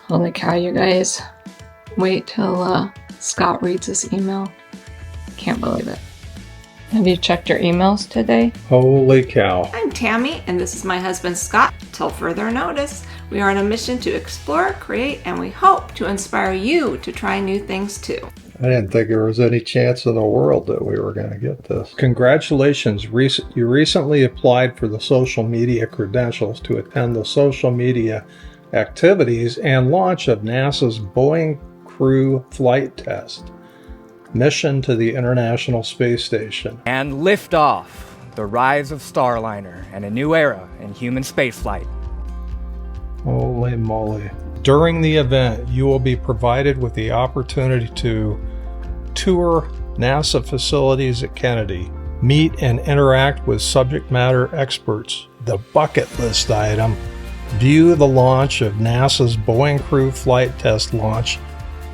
Holy cow, you guys. Wait till Scott reads this email. Can't believe it. Have you checked your emails today? Holy cow. I'm Tammy, and this is my husband Scott. Till further notice, we are on a mission to explore, create, and we hope to inspire you to try new things too. I didn't think there was any chance in the world that we were going to get this. Congratulations. You recently applied for the social media credentials to attend the social media activities and launch of NASA's Boeing crew flight test. Mission to the International Space Station. And liftoff, the rise of Starliner and a new era in human spaceflight. Holy moly. During the event, you will be provided with the opportunity to tour NASA facilities at Kennedy, meet and interact with subject matter experts, the bucket list item, view the launch of NASA's Boeing crew flight test launch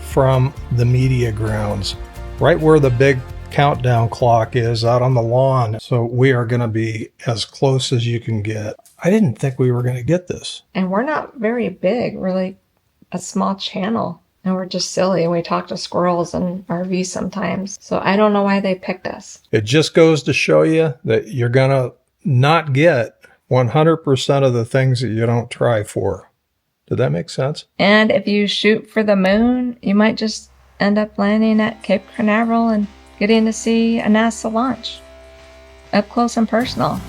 from the media grounds, right where the big countdown clock is out on the lawn. So we are going to be as close as you can get. I didn't think we were going to get this. And we're not very big. We're like a small channel. And we're just silly. And we talk to squirrels and RVs sometimes. So I don't know why they picked us. It just goes to show you that you're going to not get 100% of the things that you don't try for. Did that make sense? And if you shoot for the moon, you might just end up landing at Cape Canaveral and getting to see a NASA launch. Up close and personal.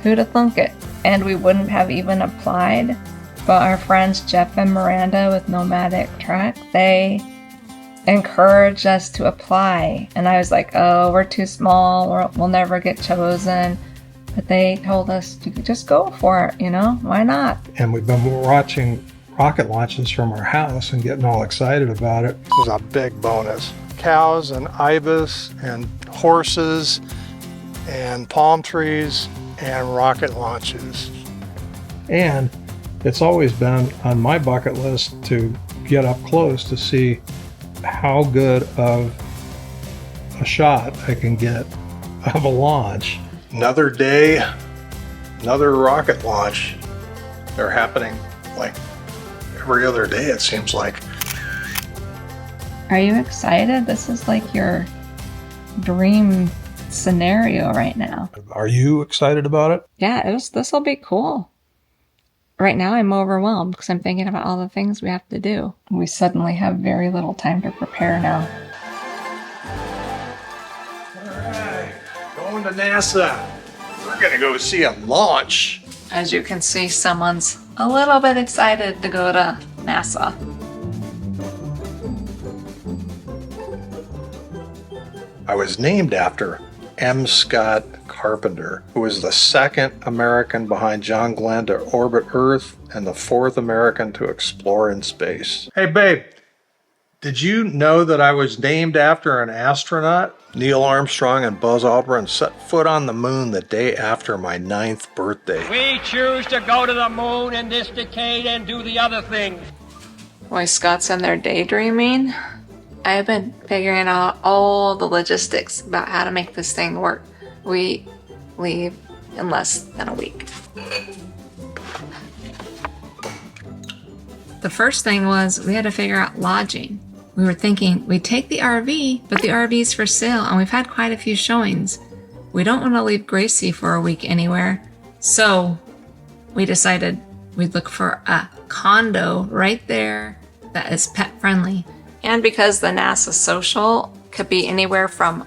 Who'd have thunk it? And we wouldn't have even applied. But our friends Jeff and Miranda with Nomadic Trek, they encouraged us to apply. And I was like, oh, we're too small. We'll never get chosen. But they told us to just go for it, Why not? And we've been watching rocket launches from our house and getting all excited about it. This is a big bonus. Cows and ibis and horses and palm trees and rocket launches. And it's always been on my bucket list to get up close to see how good of a shot I can get of a launch. Another day, another rocket launch. They're happening like every other day, it seems like. Are you excited? This is like your dream scenario right now. Are you excited about it? Yeah, this will be cool. Right now I'm overwhelmed because I'm thinking about all the things we have to do. We suddenly have very little time to prepare now. All right, going to NASA. We're going to go see a launch. As you can see, someone's a little bit excited to go to NASA. I was named after M. Scott Carpenter, who was the second American behind John Glenn to orbit Earth and the fourth American to explore in space. Hey, babe, did you know that I was named after an astronaut? Neil Armstrong and Buzz Aldrin set foot on the moon the day after my 9th birthday. We choose to go to the moon in this decade and do the other thing. Boy, Scott's in there daydreaming. I've been figuring out all the logistics about how to make this thing work. We leave in less than a week. The first thing was we had to figure out lodging. We were thinking we'd take the RV, but the RV's for sale and we've had quite a few showings. We don't want to leave Gracie for a week anywhere. So we decided we'd look for a condo right there that is pet friendly. And because the NASA social could be anywhere from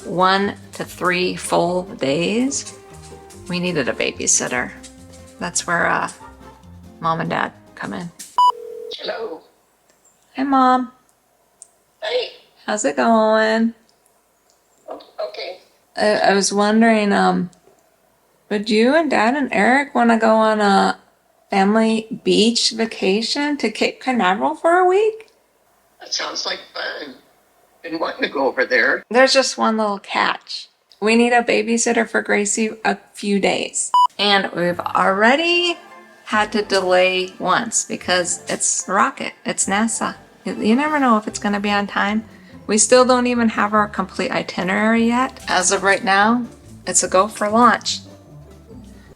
1 to 3 full days, we needed a babysitter. That's where Mom and Dad come in. Hello. Hi, Mom. Hey. How's it going? Okay. I was wondering, would you and Dad and Eric want to go on a family beach vacation to Cape Canaveral for a week? That sounds like fun. Been wanting to go over there. There's just one little catch. We need a babysitter for Gracie a few days. And we've already had to delay once because it's a rocket. It's NASA. You never know if it's going to be on time. We still don't even have our complete itinerary yet. As of right now, it's a go for launch.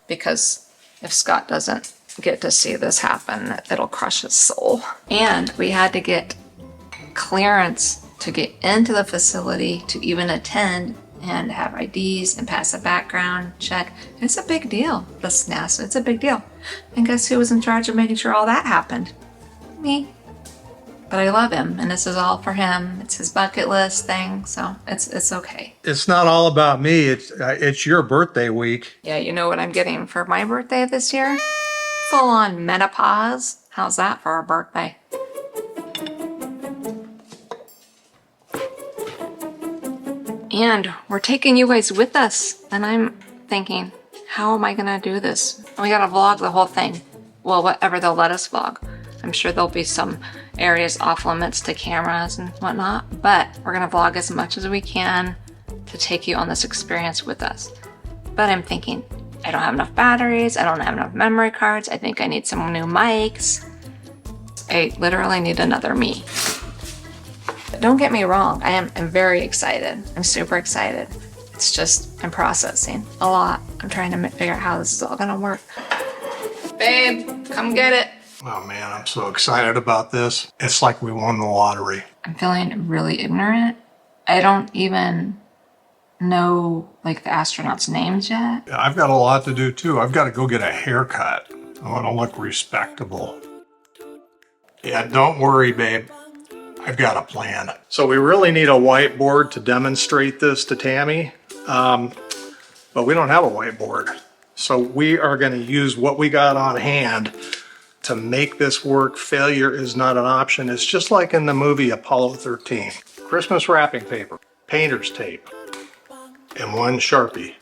Because if Scott doesn't get to see this happen, it'll crush his soul. And we had to get clearance to get into the facility to even attend and have IDs and pass a background check. It's a big deal, this NASA, it's a big deal. And guess who was in charge of making sure all that happened? Me. But I love him, and this is all for him. It's his bucket list thing, so it's okay. It's not all about me. It's your birthday week. Yeah, you know what I'm getting for my birthday this year? Full on menopause. How's that for a birthday? And we're taking you guys with us. And I'm thinking, how am I gonna do this? We gotta vlog the whole thing. Well, whatever they'll let us vlog. I'm sure there'll be some areas off limits to cameras and whatnot, but we're gonna vlog as much as we can to take you on this experience with us. But I'm thinking, I don't have enough batteries, I don't have enough memory cards, I think I need some new mics. I literally need another me. But don't get me wrong, I'm very excited. I'm super excited. It's just, I'm processing a lot. I'm trying to figure out how this is all gonna work. Babe, come get it. Oh man, I'm so excited about this. It's like we won the lottery. I'm feeling really ignorant. I don't even know like the astronauts' names yet. Yeah, I've got a lot to do too. I've got to go get a haircut. I want to look respectable. Yeah, don't worry, babe. I've got a plan. So we really need a whiteboard to demonstrate this to Tammy, but we don't have a whiteboard. So we are going to use what we got on hand to make this work. Failure is not an option. It's just like in the movie Apollo 13. Christmas wrapping paper, painter's tape, and one Sharpie.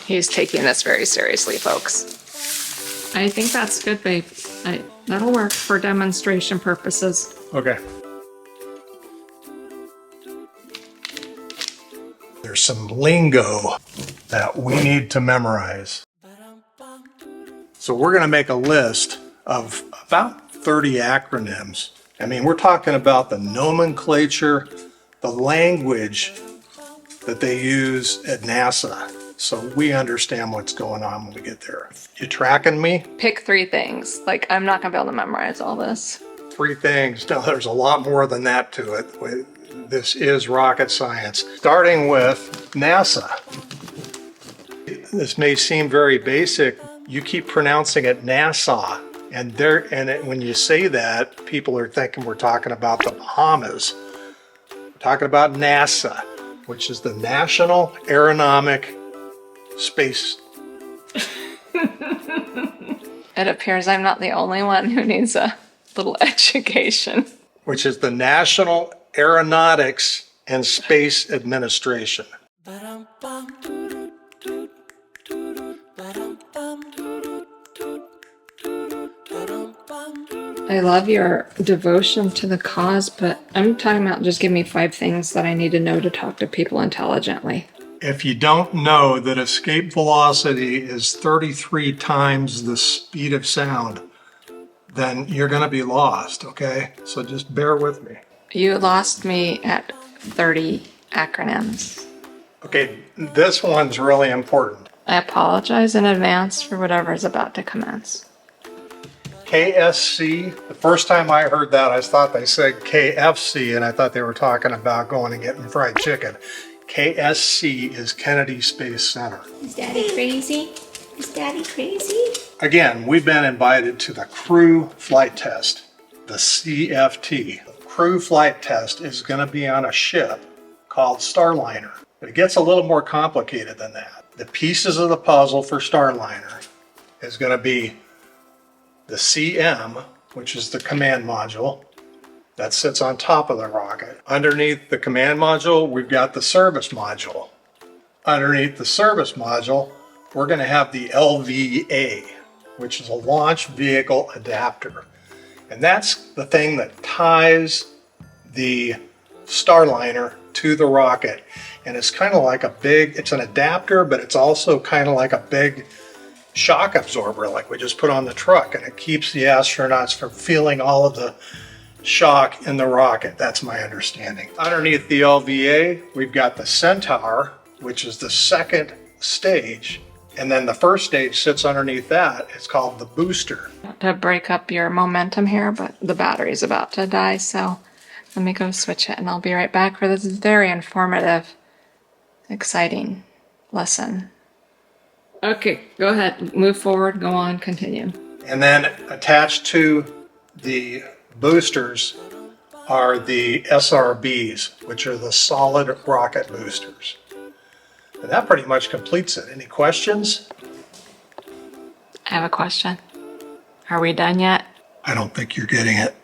He's taking this very seriously, folks. I think that's good, babe. That'll work for demonstration purposes. Okay. There's some lingo that we need to memorize. So we're going to make a list of about 30 acronyms. I mean, we're talking about the nomenclature, the language that they use at NASA, so we understand what's going on when we get there. You tracking me? Pick 3 things. Like, I'm not gonna be able to memorize all this. 3 things. No, there's a lot more than that to it. This is rocket science. Starting with NASA. This may seem very basic. You keep pronouncing it NASA, and when you say that, people are thinking we're talking about the Bahamas. We're talking about NASA, which is the National Aeronautics Space. It appears I'm not the only one who needs a little education. Which is the National Aeronautics and Space Administration. I love your devotion to the cause, but I'm talking about just give me 5 things that I need to know to talk to people intelligently. If you don't know that escape velocity is 33 times the speed of sound, then you're going to be lost, okay? So just bear with me. You lost me at 30 acronyms. Okay, this one's really important. I apologize in advance for whatever is about to commence. KSC, the first time I heard that, I thought they said KFC, and I thought they were talking about going and getting fried chicken. KSC is Kennedy Space Center. Is Daddy crazy? Is Daddy crazy? Again, we've been invited to the crew flight test, the CFT. The crew flight test is going to be on a ship called Starliner. But it gets a little more complicated than that. The pieces of the puzzle for Starliner is going to be the CM, which is the command module, that sits on top of the rocket. Underneath the command module, we've got the service module. Underneath the service module, we're going to have the LVA, which is a launch vehicle adapter. And that's the thing that ties the Starliner to the rocket. And it's kind of like it's an adapter, but it's also kind of like a big shock absorber like we just put on the truck, and it keeps the astronauts from feeling all of the shock in the rocket. That's my understanding. Underneath the LVA, we've got the Centaur, which is the second stage. And then the first stage sits underneath that. It's called the booster. Not to break up your momentum here, but the battery's about to die, so let me go switch it and I'll be right back for this very informative, exciting lesson. Okay, go ahead. Move forward, go on, continue. And then attached to the boosters are the SRBs, which are the solid rocket boosters. And that pretty much completes it. Any questions? I have a question. Are we done yet? I don't think you're getting it.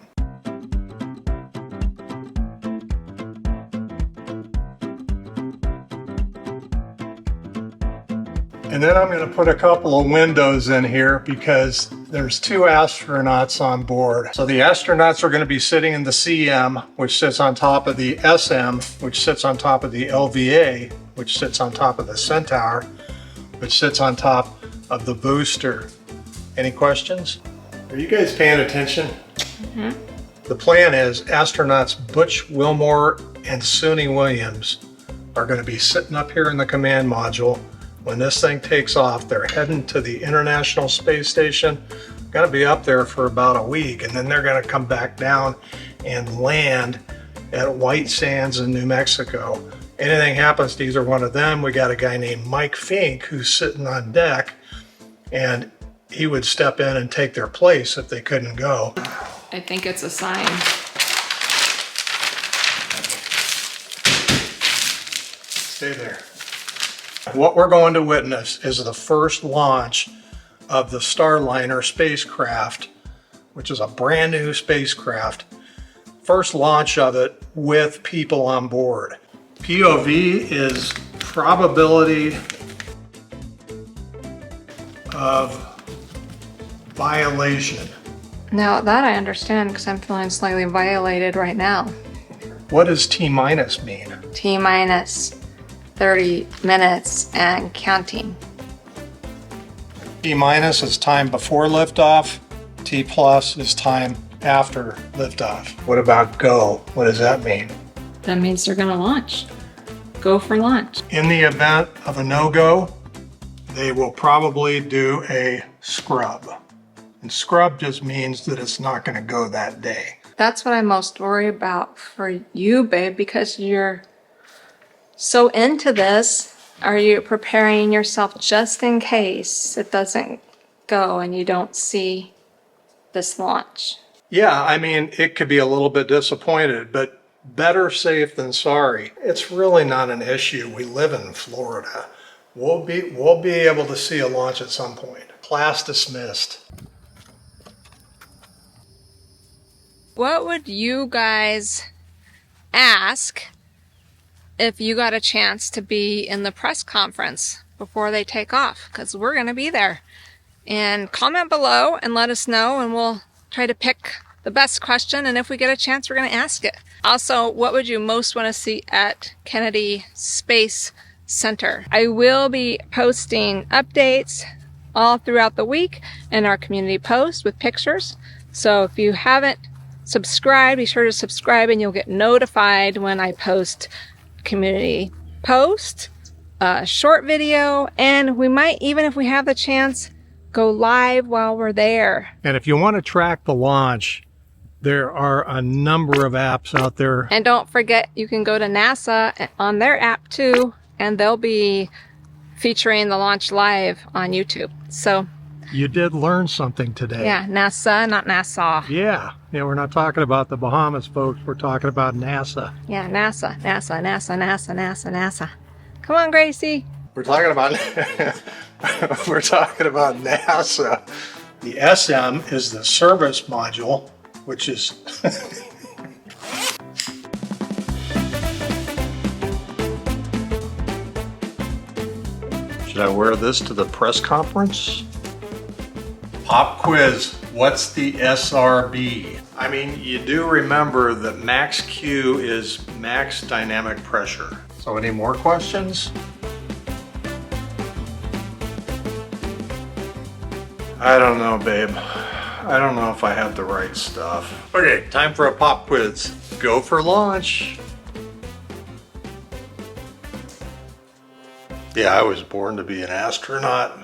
And then I'm going to put a couple of windows in here because there's 2 astronauts on board. So the astronauts are going to be sitting in the CM, which sits on top of the SM, which sits on top of the LVA, which sits on top of the Centaur, which sits on top of the booster. Any questions? Are you guys paying attention? Mm-hmm. The plan is astronauts Butch Wilmore and Suni Williams are going to be sitting up here in the command module. When this thing takes off, they're heading to the International Space Station. Going to be up there for about a week, and then they're going to come back down and land at White Sands in New Mexico. Anything happens to either one of them, we got a guy named Mike Fink who's sitting on deck, and he would step in and take their place if they couldn't go. I think it's a sign. Stay there. What we're going to witness is the first launch of the Starliner spacecraft, which is a brand new spacecraft. First launch of it with people on board. POV is probability of violation. Now that I understand because I'm feeling slightly violated right now. What does T minus mean? T minus 30 minutes and counting. T minus is time before liftoff. T plus is time after liftoff. What about go? What does that mean? That means they're gonna launch. Go for launch. In the event of a no-go, they will probably do a scrub. And scrub just means that it's not gonna go that day. That's what I'm most worried about for you, babe, because you're so into this. Are you preparing yourself just in case it doesn't go and you don't see this launch? Yeah, I mean, it could be a little bit disappointed, but better safe than sorry. It's really not an issue. We live in Florida. We'll be able to see a launch at some point. Class dismissed. What would you guys ask if you got a chance to be in the press conference before they take off? Because we're going to be there. And comment below and let us know, and we'll try to pick the best question, and if we get a chance, we're going to ask it. Also, what would you most want to see at Kennedy Space Center? I will be posting updates all throughout the week in our community post with pictures. So if you haven't subscribed, be sure to subscribe and you'll get notified when I post community post, a short video, and we might, even if we have the chance, go live while we're there. And if you want to track the launch, there are a number of apps out there. And don't forget, you can go to NASA on their app too, and they'll be featuring the launch live on YouTube. So You did learn something today. yeah, NASA, not Nassau. Yeah, we're not talking about the Bahamas, folks. We're talking about NASA. Yeah, NASA, NASA, NASA, NASA, NASA, NASA. Come on, Gracie. We're talking about we're talking about NASA. The SM is the service module, which is Should I wear this to the press conference? Pop quiz. What's the SRB? I mean, you do remember that max Q is max dynamic pressure. So any more questions? I don't know, babe. I don't know if I have the right stuff. Okay, time for a pop quiz. Go for launch. Yeah, I was born to be an astronaut.